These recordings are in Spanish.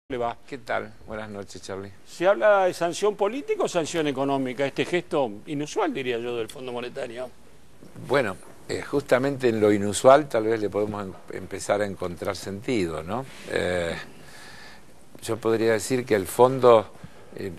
Le va. ¿Qué tal? Buenas noches, Charlie. ¿Se habla de sanción política o sanción económica? Este gesto inusual, diría yo, del Fondo Monetario. Bueno, justamente en lo inusual tal vez le podemos empezar a encontrar sentido, ¿no? Yo podría decir que el Fondo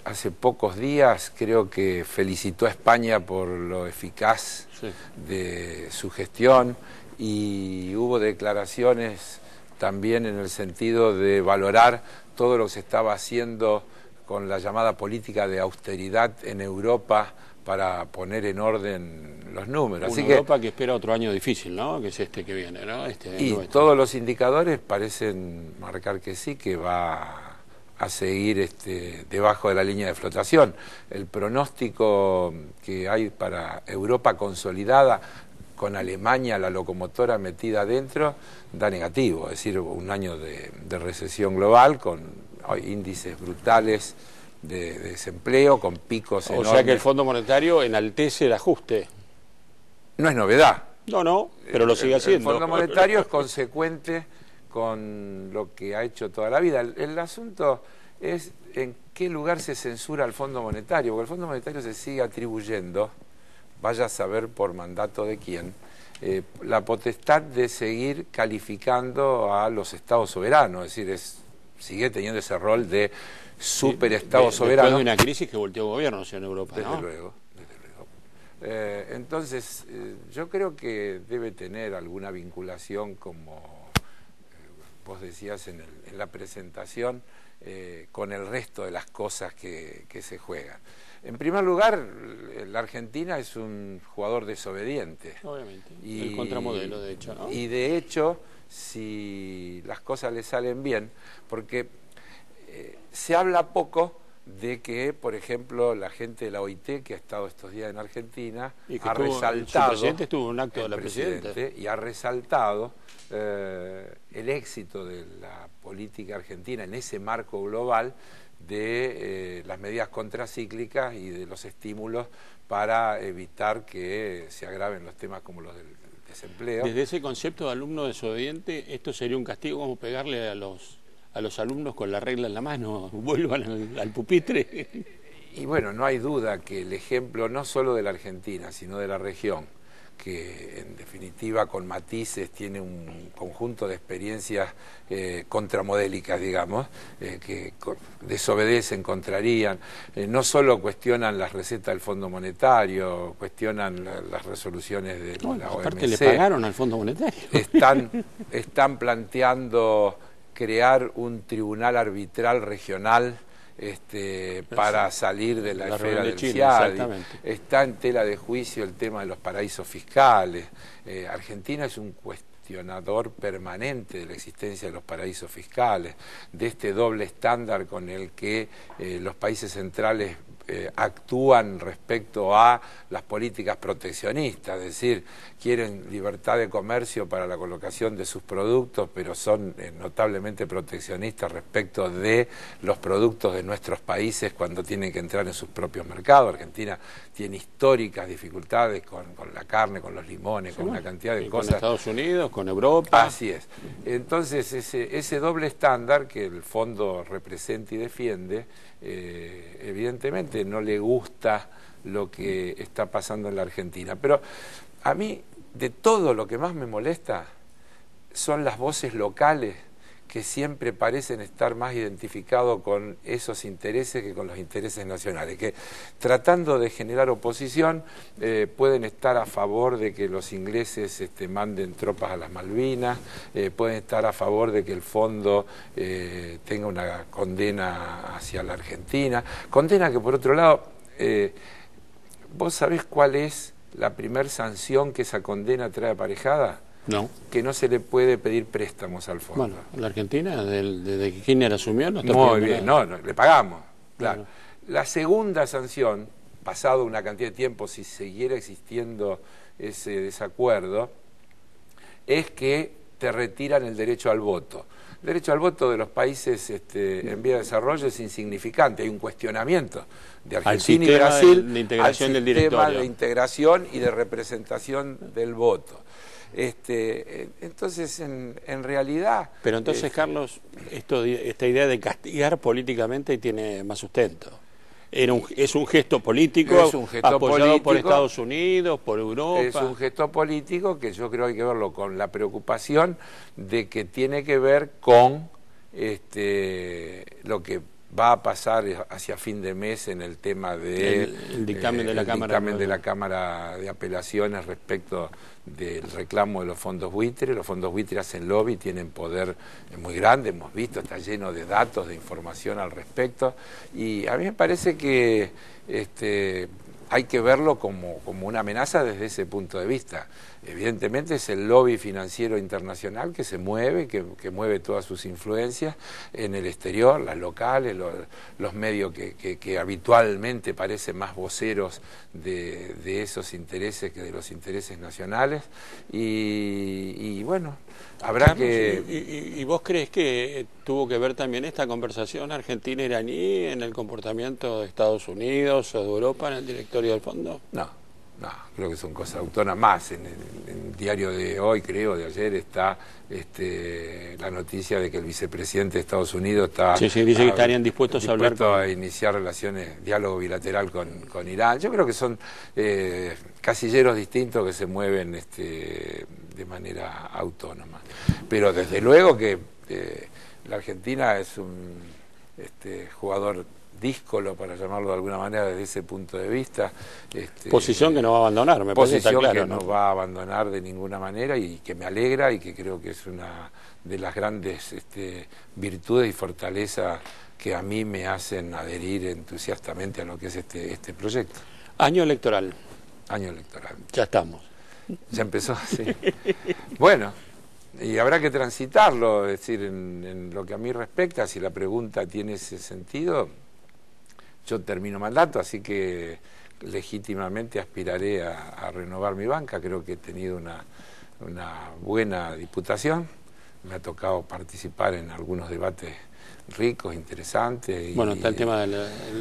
hace pocos días creo que felicitó a España por lo eficaz de su gestión y hubo declaraciones también en el sentido de valorar todo lo que se estaba haciendo con la llamada política de austeridad en Europa para poner en orden los números. Una Europa que espera otro año difícil, ¿no? Que es este que viene, ¿no? Y todos los indicadores parecen marcar que sí, que va a seguir debajo de la línea de flotación. El pronóstico que hay para Europa consolidada, con Alemania, la locomotora metida adentro, da negativo, es decir, un año de recesión global con índices brutales de desempleo, con picos enormes. O sea que el Fondo Monetario enaltece el ajuste. No es novedad. No, pero lo sigue haciendo. El Fondo Monetario es consecuente con lo que ha hecho toda la vida. El asunto es en qué lugar se censura al Fondo Monetario, porque el Fondo Monetario se sigue atribuyendo, vaya a saber por mandato de quién, la potestad de seguir calificando a los estados soberanos, es decir, sigue teniendo ese rol de superestado soberano. Después de una crisis que volteó gobiernos en Europa, ¿no? Desde luego. Entonces, yo creo que debe tener alguna vinculación, como vos decías en la presentación, con el resto de las cosas que se juegan. En primer lugar, la Argentina es un jugador desobediente. Obviamente, el contramodelo, de hecho, ¿no? Y de hecho, si las cosas le salen bien, porque se habla poco de que, por ejemplo, la gente de la OIT, que ha estado estos días en Argentina, ha resaltado... El presidente estuvo en un acto de la presidenta. Y ha resaltado el éxito de la política argentina en ese marco global de las medidas contracíclicas y de los estímulos para evitar que se agraven los temas como los del desempleo. Desde ese concepto de alumno desobediente, ¿esto sería un castigo como pegarle a los alumnos con la regla en la mano? ¿Vuelvan al pupitre? Y bueno, no hay duda que el ejemplo no solo de la Argentina, sino de la región, que en definitiva con matices tiene un conjunto de experiencias contramodélicas, digamos, que desobedecen, contrarían, no solo cuestionan las recetas del Fondo Monetario, cuestionan las resoluciones de la OMC. Aparte le pagaron al Fondo Monetario. Están planteando crear un tribunal arbitral regional para salir de la esfera del CIADI. Está en tela de juicio el tema de los paraísos fiscales. Argentina es un cuestionador permanente de la existencia de los paraísos fiscales, de este doble estándar con el que los países centrales actúan respecto a las políticas proteccionistas, es decir, quieren libertad de comercio para la colocación de sus productos, pero son notablemente proteccionistas respecto de los productos de nuestros países cuando tienen que entrar en sus propios mercados. Argentina tiene históricas dificultades con la carne, con los limones, con una cantidad de cosas. Con Estados Unidos, con Europa. Así es. Entonces, ese doble estándar que el Fondo representa y defiende, evidentemente no le gusta lo que está pasando en la Argentina. Pero a mí, de todo lo que más me molesta son las voces locales que siempre parecen estar más identificados con esos intereses que con los intereses nacionales, que tratando de generar oposición pueden estar a favor de que los ingleses manden tropas a las Malvinas, pueden estar a favor de que el fondo tenga una condena hacia la Argentina, condena que por otro lado, ¿vos sabés cuál es la primer sanción que esa condena trae aparejada? No. Que no se le puede pedir préstamos al fondo. Bueno, la Argentina, desde que Kirchner asumió, no está muy bien, nada. no, le pagamos, claro. La segunda sanción, pasado una cantidad de tiempo, si siguiera existiendo ese desacuerdo, es que te retiran el derecho al voto. El derecho al voto de los países en vía de desarrollo es insignificante, hay un cuestionamiento de Argentina y Brasil de integración al del sistema directorio. de integración y de representación del voto. Entonces, en realidad... Pero entonces, Carlos, esta idea de castigar políticamente tiene más sustento. Es un gesto político, apoyado por Estados Unidos, por Europa. Es un gesto político que yo creo que hay que verlo con la preocupación de que tiene que ver con lo que va a pasar hacia fin de mes en el tema del dictamen de la Cámara de Apelaciones respecto del reclamo de los fondos buitre. Los fondos buitre hacen lobby, tienen poder muy grande, hemos visto, está lleno de datos, de información al respecto, y a mí me parece que hay que verlo como una amenaza desde ese punto de vista. Evidentemente es el lobby financiero internacional que se mueve, que mueve todas sus influencias en el exterior, las locales, los medios que habitualmente parecen más voceros de esos intereses que de los intereses nacionales. Y bueno, habrá que... ¿Y vos crees que tuvo que ver también esta conversación argentina-iraní en el comportamiento de Estados Unidos o de Europa en el directorio del fondo? No, creo que son cosas autónomas. En el diario de hoy, creo, de ayer, está la noticia de que el vicepresidente de Estados Unidos está... Sí, dice que estarían dispuestos a hablar a iniciar relaciones, diálogo bilateral con Irán. Yo creo que son casilleros distintos que se mueven de manera autónoma. Pero desde luego que la Argentina es un jugador díscolo, para llamarlo de alguna manera, desde ese punto de vista. Posición que no va a abandonar, me parece. Posición claro, que no va a abandonar de ninguna manera, y que me alegra, y que creo que es una de las grandes virtudes y fortalezas que a mí me hacen adherir entusiastamente a lo que es este proyecto. Año electoral. Año electoral. Ya estamos. Ya empezó, sí. Bueno, y habrá que transitarlo, es decir, en lo que a mí respecta, si la pregunta tiene ese sentido. Yo termino mandato, así que legítimamente aspiraré a renovar mi banca. Creo que he tenido una buena diputación. Me ha tocado participar en algunos debates ricos, interesantes. Bueno, está el tema de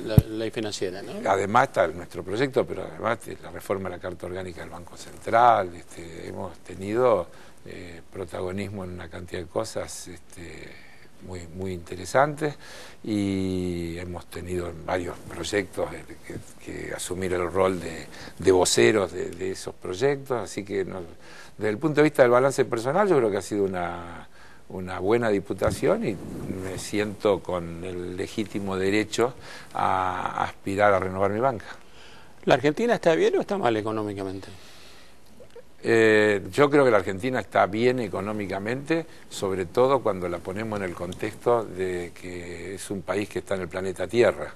la ley financiera, ¿no? Además está nuestro proyecto, pero además la reforma de la Carta Orgánica del Banco Central. Hemos tenido protagonismo en una cantidad de cosas muy interesantes, y hemos tenido varios proyectos que asumir el rol de voceros de esos proyectos, así que desde el punto de vista del balance personal yo creo que ha sido una buena diputación, y me siento con el legítimo derecho a aspirar a renovar mi banca. ¿La Argentina está bien o está mal económicamente? Yo creo que la Argentina está bien económicamente, sobre todo cuando la ponemos en el contexto de que es un país que está en el planeta Tierra,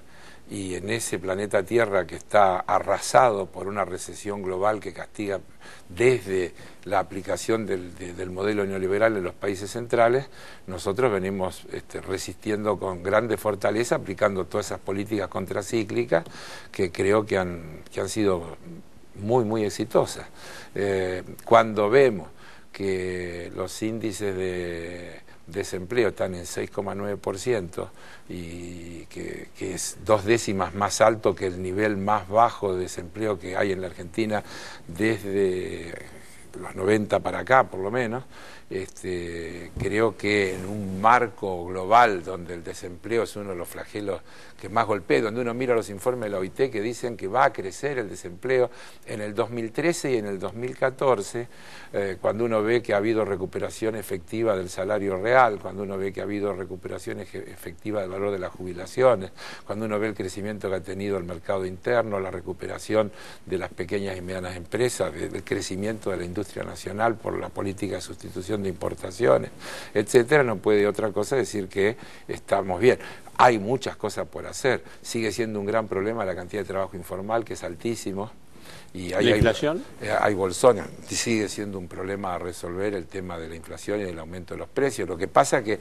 y en ese planeta Tierra que está arrasado por una recesión global que castiga desde la aplicación del modelo neoliberal en los países centrales, nosotros venimos resistiendo con grande fortaleza, aplicando todas esas políticas contracíclicas que creo que han sido muy exitosas. Cuando vemos que los índices de desempleo están en 6,9%, y que es 2 décimas más alto que el nivel más bajo de desempleo que hay en la Argentina desde los 90 para acá, por lo menos, creo que en un marco global donde el desempleo es uno de los flagelos que más golpea, donde uno mira los informes de la OIT que dicen que va a crecer el desempleo en el 2013 y en el 2014, cuando uno ve que ha habido recuperación efectiva del salario real, cuando uno ve que ha habido recuperación efectiva del valor de las jubilaciones, cuando uno ve el crecimiento que ha tenido el mercado interno, la recuperación de las pequeñas y medianas empresas, el crecimiento de la industria nacional por la política de sustitución de importaciones, etcétera, no puede otra cosa decir que estamos bien. Hay muchas cosas por hacer, sigue siendo un gran problema la cantidad de trabajo informal, que es altísimo. Y ¿La inflación? Hay bolsones, sigue siendo un problema a resolver el tema de la inflación y del aumento de los precios. Lo que pasa es que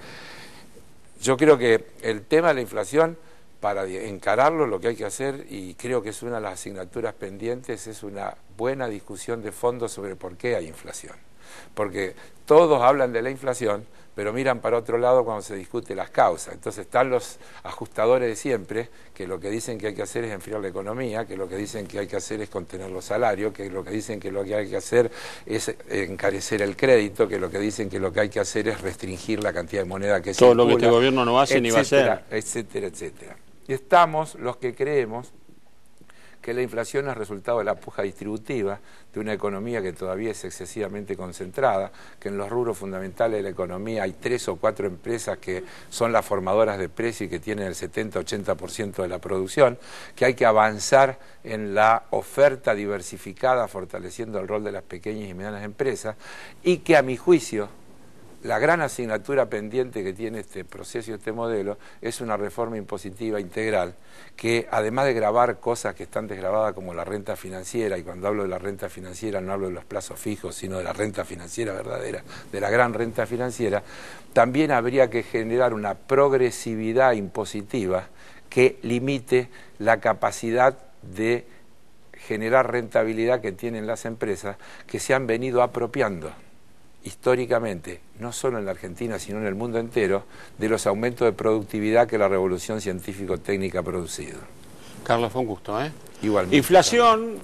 yo creo que el tema de la inflación, para encararlo, lo que hay que hacer, y creo que es una de las asignaturas pendientes, es una buena discusión de fondo sobre por qué hay inflación. porque todos hablan de la inflación, pero miran para otro lado cuando se discute las causas. Entonces están los ajustadores de siempre, que lo que dicen que hay que hacer es enfriar la economía, que lo que dicen que hay que hacer es contener los salarios, que lo que dicen que lo que hay que hacer es encarecer el crédito, que lo que dicen que lo que hay que hacer es restringir la cantidad de moneda que todo lo que este gobierno no hace etcétera, ni va a hacer. Etcétera, etcétera. Y estamos los que creemos que la inflación es resultado de la puja distributiva, de una economía que todavía es excesivamente concentrada, que en los rubros fundamentales de la economía hay 3 o 4 empresas que son las formadoras de precios y que tienen el 70-80% de la producción, que hay que avanzar en la oferta diversificada, fortaleciendo el rol de las pequeñas y medianas empresas, y que a mi juicio la gran asignatura pendiente que tiene este proceso y este modelo es una reforma impositiva integral que, además de gravar cosas que están desgravadas como la renta financiera, y cuando hablo de la renta financiera no hablo de los plazos fijos, sino de la renta financiera verdadera, de la gran renta financiera, también habría que generar una progresividad impositiva que limite la capacidad de generar rentabilidad que tienen las empresas que se han venido apropiando históricamente, no solo en la Argentina, sino en el mundo entero, de los aumentos de productividad que la revolución científico-técnica ha producido. Carlos, fue un gusto, ¿eh? Igualmente. Inflación,